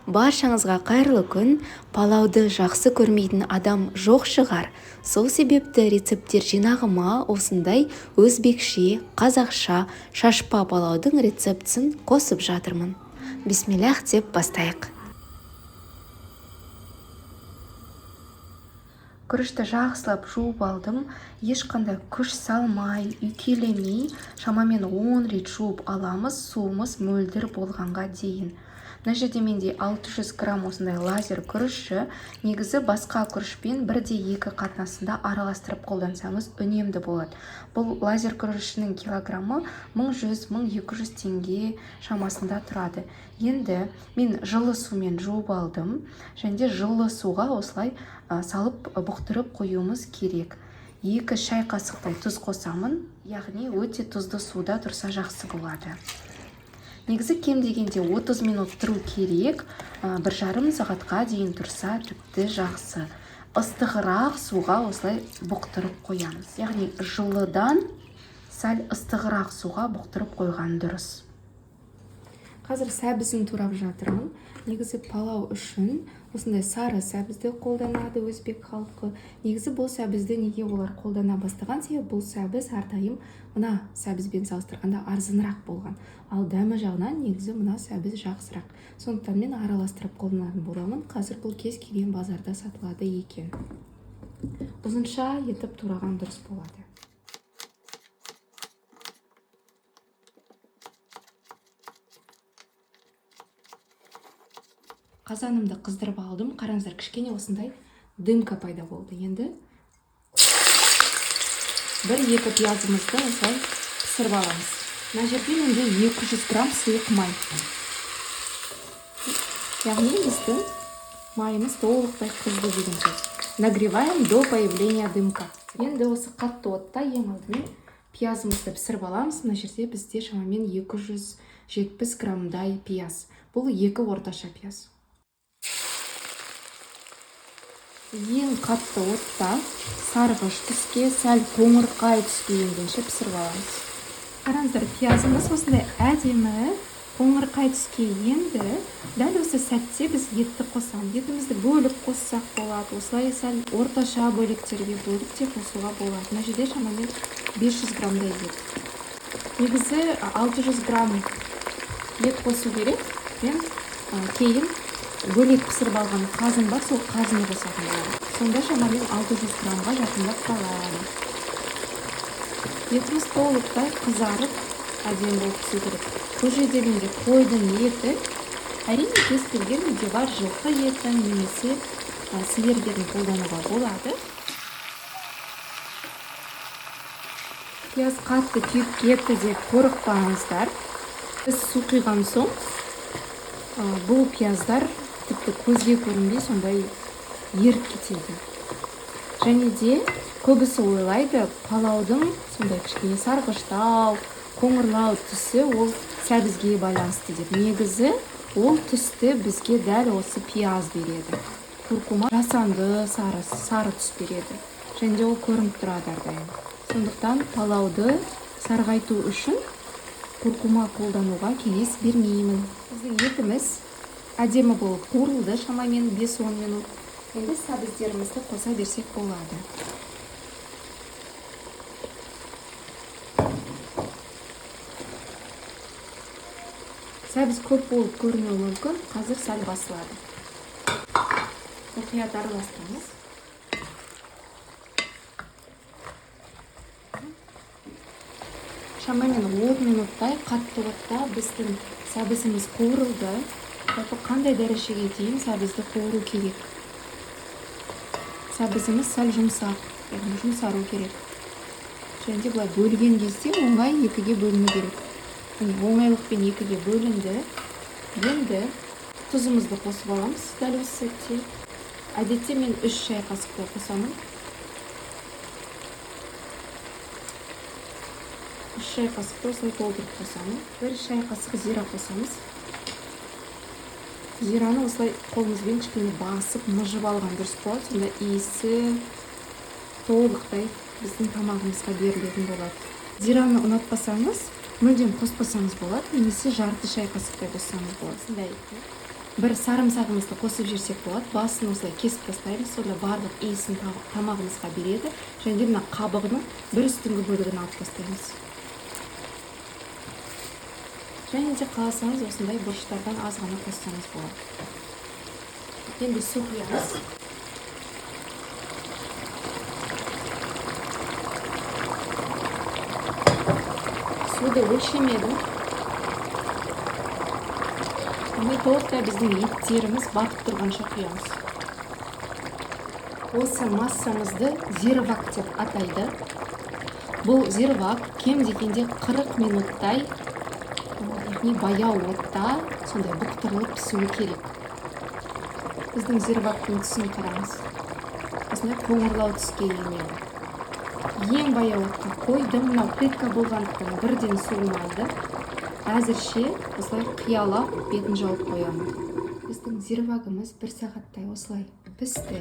Баршаңызға қайырлы күн. Палауды жақсы көрмейтін адам жоқ шығар. Сол себепті рецепттер жинағыма осындай өзбекше, қазақша шашпа палаудың рецептісін қосып жатырмын. Бисмиллах деп бастайық. Күрішті жақсылап жуып алдым. Ешқандай күш салмай, үйкелемей, шамамен 10 рет жуып аламыз, суымыз мөлдір болғанға дейін. Мына жерде менде 600 грамм осындай лазер күріші. Негізі басқа күрішпен 1:2 қатынасында араластырып қолдансаңыз үнемді болады. Бұл лазер күрішінің килограммы 1100-1200 теңге шамасында тұрады. Енді мен жылы сумен жуып алдым. Және жылы суға осылай салып бұқтырып қоюымыз керек. 2 шай қасықтай тұз қосамын, яғни өте тұзды суда тұрса жақсы болады. Негізі кем дегенде 30 минут тұру керек, 1,5 сағатқа дейін тұрса тіпті жақсы. Ыстығырақ суға осылай бұқтырып қоямыз. Яғни жылыдан сәл ыстығырақ суға бұқтырып қойған дұрыс. Қазір сәбізін турап жатырмын. Негізі палау үшін осындай сары сәбізді қолданады өзбек халқы. Негізі бұл сәбізді неге олар қолдана бастаған себебі бұл сәбіз әрдайым мына сәбізбен салыстырғанда арзанырақ болған. Ал дәмі жағынан негізі мына сәбіз жақсырақ. Сондықтан мен араластырып қолданатын боламын. Қазір бұл кез келген базарда сатылады екен. Ұзынша етіп тураған дұрыс болады. Қазанымды қыздырып алдым. Қараңыздар, кішкене осындай дымка пайда болды. Енді 1-2 пиязымызды осылай пісіріп аламыз. Мына жерде менде 200 грамм сұйық май. Яғни біздің майымыз толықтай қызды деген сөз. Нагреваем до появления дымка. Енді осы қатты отта ең алдымен пиязымызды пісіріп аламыз. Мына жерде бізде шамамен 270 граммдай пияз. Бұл 2 орташа пияз. Ең қатты отта сарғыш түске, сәл қоңырқай түске енгенше пісіріп аламыз. Қараңыздар, пиязымыз осындай әдемі қоңырқай түске енді. Дәл осы сәтте біз етті қосамыз. Етімізді бөліп қоссақ болады. Осылай сәл орташа бөліктерге бөліп те қосуға болады. Мына жерде шамамен 500 граммдай ет. Негізі 600 грамм ет қосу керек. Мен кейін бөлек пісіріп алған қазым бар, сол қазыны қосатын боламын. Сонда шамамен 600 граммға жақындап қалады. Етіміз толықтай қызарып, әдемі болып пісу керек. Бұл жерде менде қойдың еті, әрине кез келген үйде бар жылқы етін немесе сиырден қолдануға болады. Пияз қатты күйіп кетті деп қорықпаңыздар. Біз су құйған соң бұл пияздар тіпті көзге көрінбей сондай еріп кетеді. Және де көбісі ойлайды, палаудың сондай кішкене сарғыштау, қоңырлау түсі ол сәбізге байланысты деп. Негізі ол түсті бізге дәл осы пияз береді. Куркума жасанды сары түс береді. Және де ол көрініп тұрады әрдайым. Сондықтан палауды сарғайту үшін куркума қолдануға кеңес бермеймін. Біздің етіміз әдемі болып қуырылды шамамен 5-10 минут. Енді сәбіздерімізді қоса берсек болады. Сәбіз көп болып көрінуі мүмкін, қазір сәл басылады. Мұқият араластырамыз. Шамамен 10 минуттай қатты отта біздің сәбізіміз қуырылды. Қандай дәрежеге дейін сәбізді қуыру керек. Сәбізіміз сәл жұмсару керек. Және де бұлай бөлген кезде оңай 2-ге бөліну керек. Оңайлықпен 2-ге бөлінді. Енді тұзымызды қосып аламыз дәл осы сәтте. Әдетте мен 3 шай қасықтай қосамын. 3 шай қасықты осылай толтырып қосамын. 1 шай қасық зира қосамыз. Зираны осылай қолымызбен кішкене басып, мұжып алған дұрыс болады. Сонда иісі толықтай біздің тамағымызға берілетін болады. Зираны ұнатпасаңыз, мүлдем қоспасаңыз болады, немесе жарты шай қасықтай қоссаңыз болады. бір сарымсағымызды қосып жіберсек болады. Басын осылай кесіп тастаймыз. Сонда барлық иісін тамағымызға береді. Және де мына қабығының бір үстіңгі бөлігін алып тастаймыз. Және де қаласаңыз осындай бұрыштардан аз ғана қоссаңыз болады. Енді су құямыз. Суды өлшемедім. Толықтай біздің еттеріміз батып тұрғанша құямыз. Осы массамызды зирвак деп атайды. Бұл зирвак кем дегенде 40 минуттай, яғни баяу отта сондай бұқтырылып пісуі керек. Біздің зирвактың түсін қараңыз. Осындай қоңырлау түске енеді. Ең баяу отқа қойдым. Мынау плитка болғандықтан бірден суымайды. Әзірше осылай қиялап бетін жауып қоямын. Біздің зирвагымыз 1 сағаттай осылай пісті.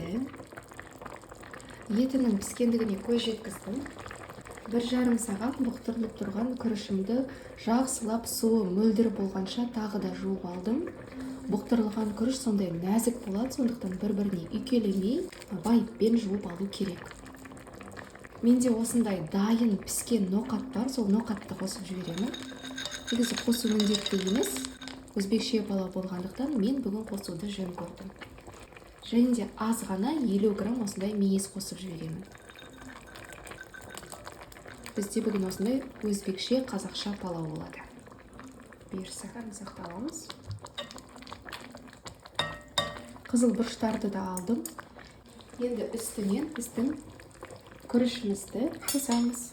Етінің піскендігіне көз жеткіздім. 1,5 сағат бұқтырылып тұрған күрішімді жақсылап суы мөлдір болғанша тағы да жуып алдым. Бұқтырылған күріш сондай нәзік болады, сондықтан бір-біріне үйкелемей байыппен жуып алу керек. Менде осындай дайын піскен ноқат бар, сол ноқатты қосып жіберемін. Негізі қосу міндетті емес, өзбекше палау болғандықтан мен бүгін қосуды жөн көрдім. Және де аз ғана 50 грамм осындай мейіз қосып жіберемін. Бізде бүгін осындай өзбекше қазақша палау болады. Сарымсақты аламыз. Қызыл бұрыштарды да алдым. Енді үстінен біздің күрішімізді қосамыз.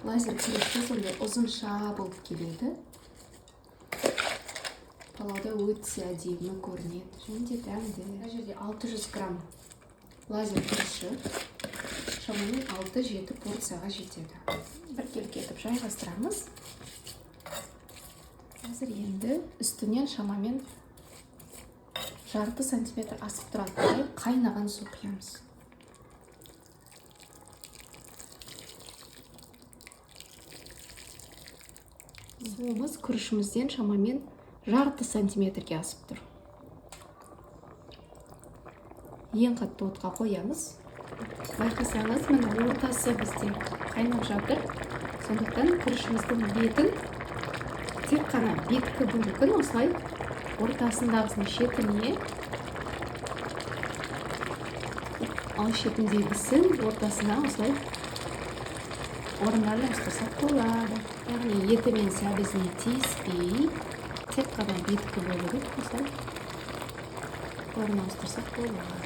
Лазер күрішті сондай ұзынша болып келеді. Палауда өте әдемі көрінеді. Және де дәмді. Мына жерде 600 грамм лазер күріші шамамен 6-7 порцияға жетеді. Бір келіп кетіп жайғастырамыз. Қазір енді үстінен шамамен 0,5 сантиметр асып тұрады. Қайнаған су құямыз. Суымыз күрішімізден шамамен 0,5 сантиметрге асып тұр. Ең қатты отқа қоямыз. Байқасаңыз, мына ортасы бізде қайнап жатыр. Сондықтан күрішіміздің бетін, тек қана беткі бөлігін осылай ортасындағысын шетіне, ал шетіндегісін ортасына осылай орындарын ауыстырсақ болады. Яғни еті мен сәбізіне тиіспей, тек қана беткі бөлігін осылай орын ауыстырсақ болады.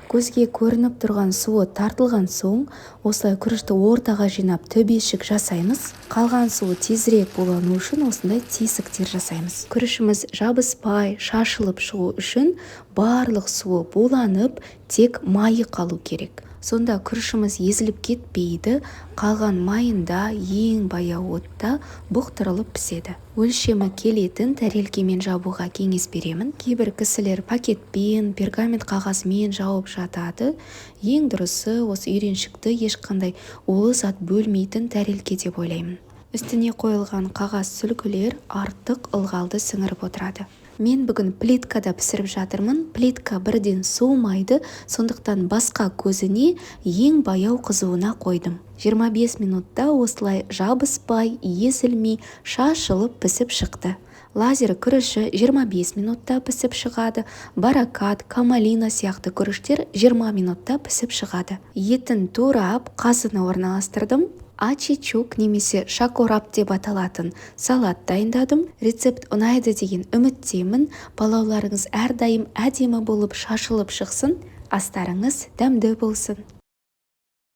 Көзге көрініп тұрған суы тартылған соң, осылай күрішті ортаға жинап төбешік жасаймыз. Қалған суы тезірек болуы үшін осындай тесіктер жасаймыз. Күрішіміз жабыспай, шашылып шығу үшін барлық суы буланып, тек майы қалу керек. Сонда күрішіміз езіліп кетпейді, қалған майында ең баяу отта бұқтырылып піседі. Өлшемі келетін тәрелкемен жабуға кеңес беремін. Кейбір кісілер пакетпен, пергамент қағазмен жауып жатады. Ең дұрысы осы үйреншікті ешқандай улы зат бөлмейтін тәрелке деп ойлаймын. Үстіне қойылған қағаз сүлгілер артық ылғалды сіңіріп отырады. Мен бүгін плиткада пісіріп жатырмын. Плитка бірден суымайды, сондықтан басқа көзіне ең баяу қызуына қойдым. 25 минутта осылай жабыспай, езілмей, шашылып пісіп шықты. Лазер күріші 25 минутта пісіп шығады. Баракат, камалина сияқты күріштер 20 минутта пісіп шығады. Етін турап, қасына орналастырдым. Ачичук немесе шакорап деп аталатын салат дайындадым. Рецепт ұнайды деген үміттемін. Палауларыңыз әрдайым әдемі болып шашылып шықсын. Астарыңыз дәмді болсын.